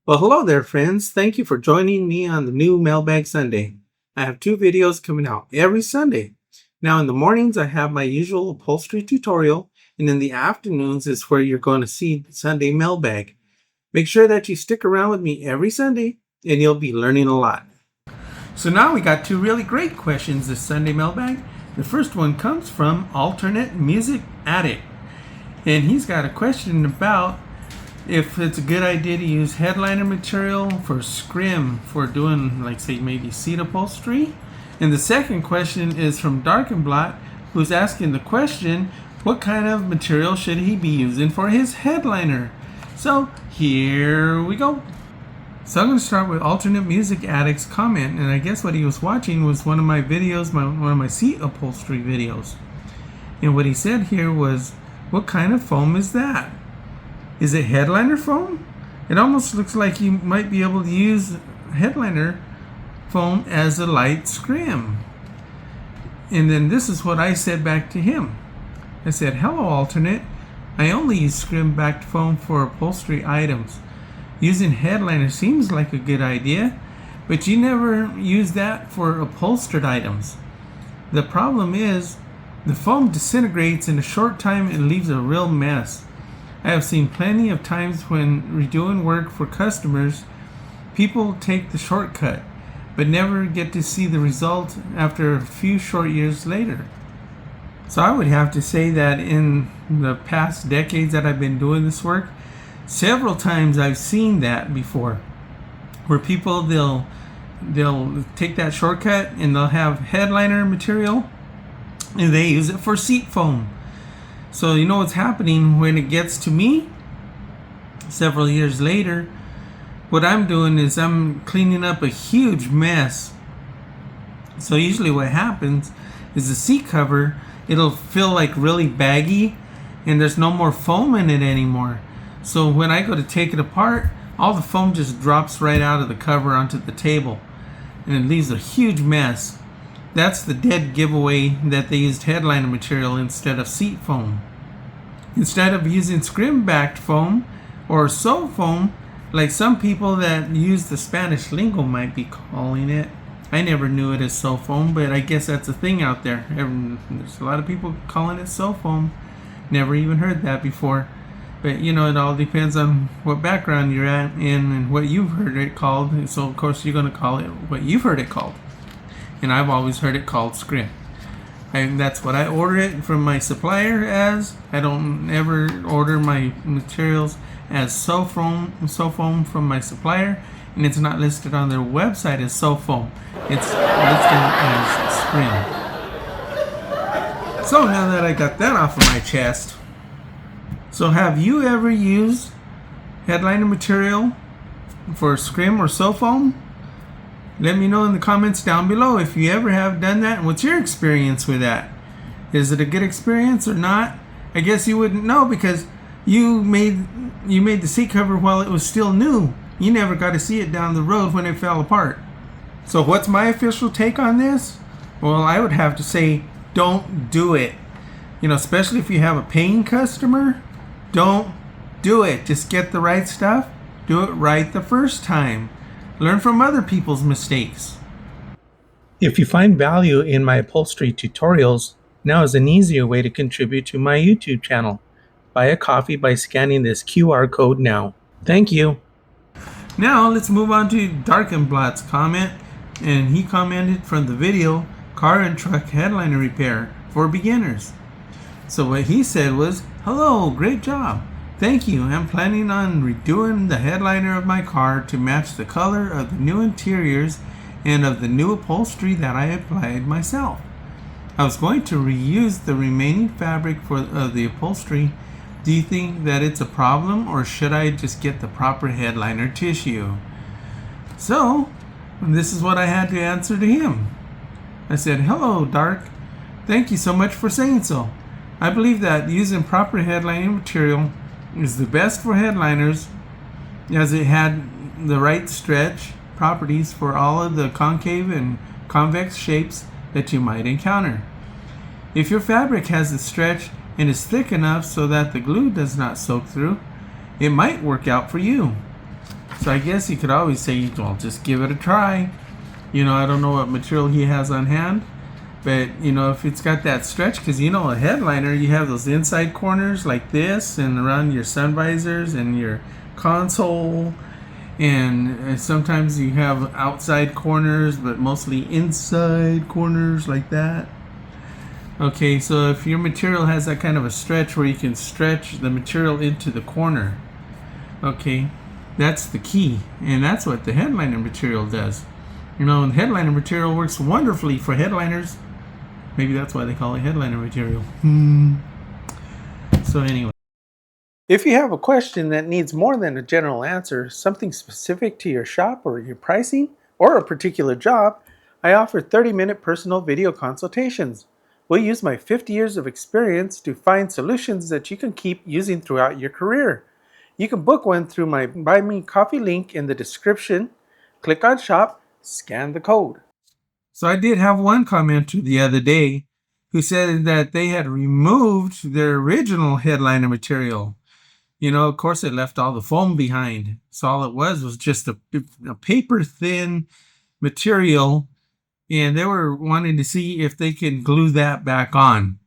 Well, hello there, friends. Thank you for joining me on the new Mailbag Sunday. I have two videos coming out every Sunday. Now, in the mornings, I have my usual upholstery tutorial, and in the afternoons is where you're going to see the Sunday Mailbag. Make sure that you stick around with me every Sunday, and you'll be learning a lot. So now we got two really great questions this Sunday Mailbag. The first one comes from Alternate Music Addict, and he's got a question about if it's a good idea to use headliner material for scrim for doing, like, say, maybe seat upholstery. And the second question is from Darkenblot, who's asking the question, what kind of material should he be using for his headliner? So here we go. So I'm going to start with Alternate Music Addict's comment, and I guess what he was watching was one of my videos, one of my seat upholstery videos. And what he said here was, what kind of foam is that? Is it headliner foam? It almost looks like you might be able to use headliner foam as a light scrim. And then this is what I said back to him. I said, hello, Alternate. I only use scrim-backed foam for upholstery items. Using headliner seems like a good idea, but you never use that for upholstered items. The problem is, the foam disintegrates in a short time and leaves a real mess. I have seen plenty of times when redoing work for customers, people take the shortcut, but never get to see the result after a few short years later. So I would have to say that in the past decades that I've been doing this work, several times I've seen that before, where people they'll take that shortcut and they'll have headliner material and they use it for seat foam. So you know what's happening when it gets to me several years later, what I'm doing is I'm cleaning up a huge mess. So usually what happens is the seat cover, it'll feel like really baggy and there's no more foam in it anymore. So when I go to take it apart, all the foam just drops right out of the cover onto the table and it leaves a huge mess. That's the dead giveaway that they used headliner material instead of seat foam. Instead of using scrim-backed foam or Sofoam, like some people that use the Spanish Lingo might be calling it. I never knew it as Sofoam, but I guess that's a thing out there. There's a lot of people calling it Sofoam. Never even heard that before. But you know, it all depends on what background you're at and what you've heard it called. So of course you're going to call it what you've heard it called. And I've always heard it called scrim. And that's what I order it from my supplier as. I don't ever order my materials as Sofoam from my supplier. And it's not listed on their website as Sofoam. It's listed as scrim. So now that I got that off of my chest. So have you ever used headliner material for scrim or Sofoam? Let me know in the comments down below if you ever have done that and what's your experience with that. Is it a good experience or not? I guess you wouldn't know because you made the seat cover while it was still new. You never got to see it down the road when it fell apart. So what's my official take on this? Well, I would have to say don't do it. You know, especially if you have a paying customer, don't do it. Just get the right stuff. Do it right the first time. Learn from other people's mistakes. If you find value in my upholstery tutorials, now is an easier way to contribute to my YouTube channel. Buy a coffee by scanning this QR code now. Thank you. Now let's move on to Darkenblot's comment, and he commented from the video, Car and Truck Headliner Repair for Beginners. So what he said was, hello, great job. Thank you. I'm planning on redoing the headliner of my car to match the color of the new interiors and of the new upholstery that I applied myself. I was going to reuse the remaining fabric of the upholstery. Do you think that it's a problem, or should I just get the proper headliner tissue? So, this is what I had to answer to him. I said, hello, Dark. Thank you so much for saying so. I believe that using proper headlining material is the best for headliners, as it had the right stretch properties for all of the concave and convex shapes that you might encounter. If your fabric has the stretch and is thick enough so that the glue does not soak through, it might work out for you. So I guess you could always say, well, just give it a try. You know, I don't know what material he has on hand, but you know, if it's got that stretch, because you know, a headliner, you have those inside corners like this and around your sun visors and your console, and sometimes you have outside corners, but mostly inside corners like that. Okay, so if your material has that kind of a stretch where you can stretch the material into the corner, okay, that's the key, and that's what the headliner material does. You know, and headliner material works wonderfully for headliners. Maybe that's why they call it headliner material. So anyway, if you have a question that needs more than a general answer, something specific to your shop or your pricing or a particular job, I offer 30-minute personal video consultations. We'll use my 50 years of experience to find solutions that you can keep using throughout your career. You can book one through my Buy Me Coffee link in the description. Click on Shop, scan the code. So I did have one commenter the other day who said that they had removed their original headliner material. You know, of course, it left all the foam behind. So all it was just a paper thin material, and they were wanting to see if they could glue that back on.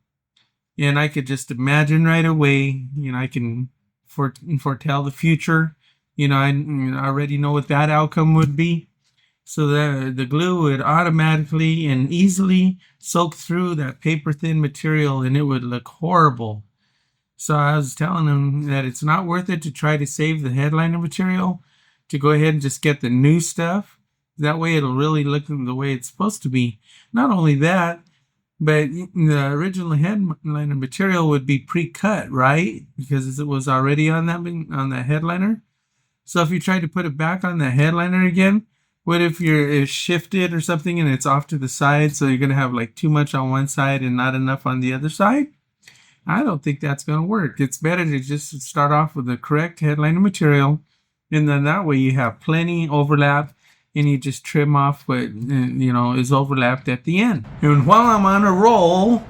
And I could just imagine right away, you know, I can foretell the future. You know, I already know what that outcome would be. So the glue would automatically and easily soak through that paper thin material, and it would look horrible. So I was telling them that it's not worth it to try to save the headliner material, to go ahead and just get the new stuff. That way it'll really look the way it's supposed to be. Not only that, but the original headliner material would be pre-cut, right? Because it was already on that headliner. So if you try to put it back on the headliner again, what if it's shifted or something and it's off to the side, so you're going to have like too much on one side and not enough on the other side? I don't think that's going to work. It's better to just start off with the correct headliner material, and then that way you have plenty overlap, and you just trim off what is overlapped at the end. And while I'm on a roll,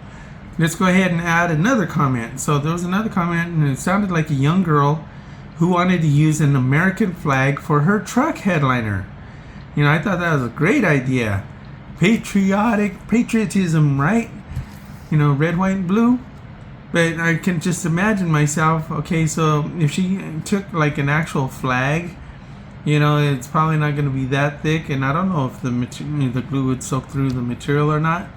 let's go ahead and add another comment. So there was another comment, and it sounded like a young girl who wanted to use an American flag for her truck headliner. You know, I thought that was a great idea. Patriotism, right? You know, red, white, and blue. But I can just imagine myself, okay, so if she took like an actual flag, you know, it's probably not going to be that thick, and I don't know if the glue would soak through the material or not.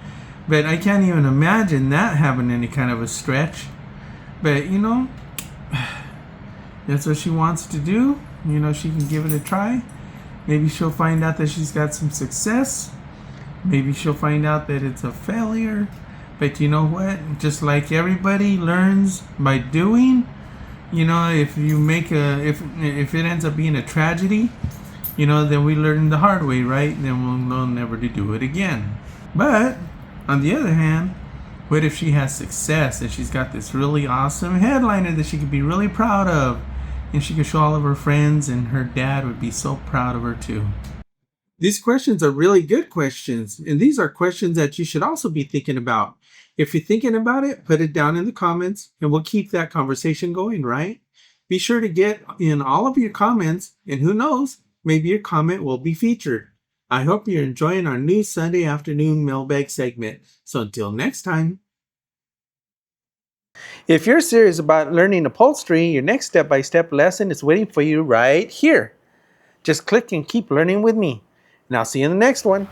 But I can't even imagine that having any kind of a stretch. But, you know, that's what she wants to do. You know, she can give it a try. Maybe she'll find out that she's got some success. Maybe she'll find out that it's a failure. But you know what? Just like everybody learns by doing, you know, if it ends up being a tragedy, you know, then we learn the hard way, right? Then we'll know never to do it again. But on the other hand, what if she has success and she's got this really awesome headliner that she could be really proud of, and she could show all of her friends, and her dad would be so proud of her too? These questions are really good questions, and these are questions that you should also be thinking about. If you're thinking about it, put it down in the comments, and we'll keep that conversation going, right? Be sure to get in all of your comments, and who knows, maybe your comment will be featured. I hope you're enjoying our new Sunday afternoon mailbag segment. So until next time. If you're serious about learning upholstery, your next step-by-step lesson is waiting for you right here. Just click and keep learning with me. And I'll see you in the next one.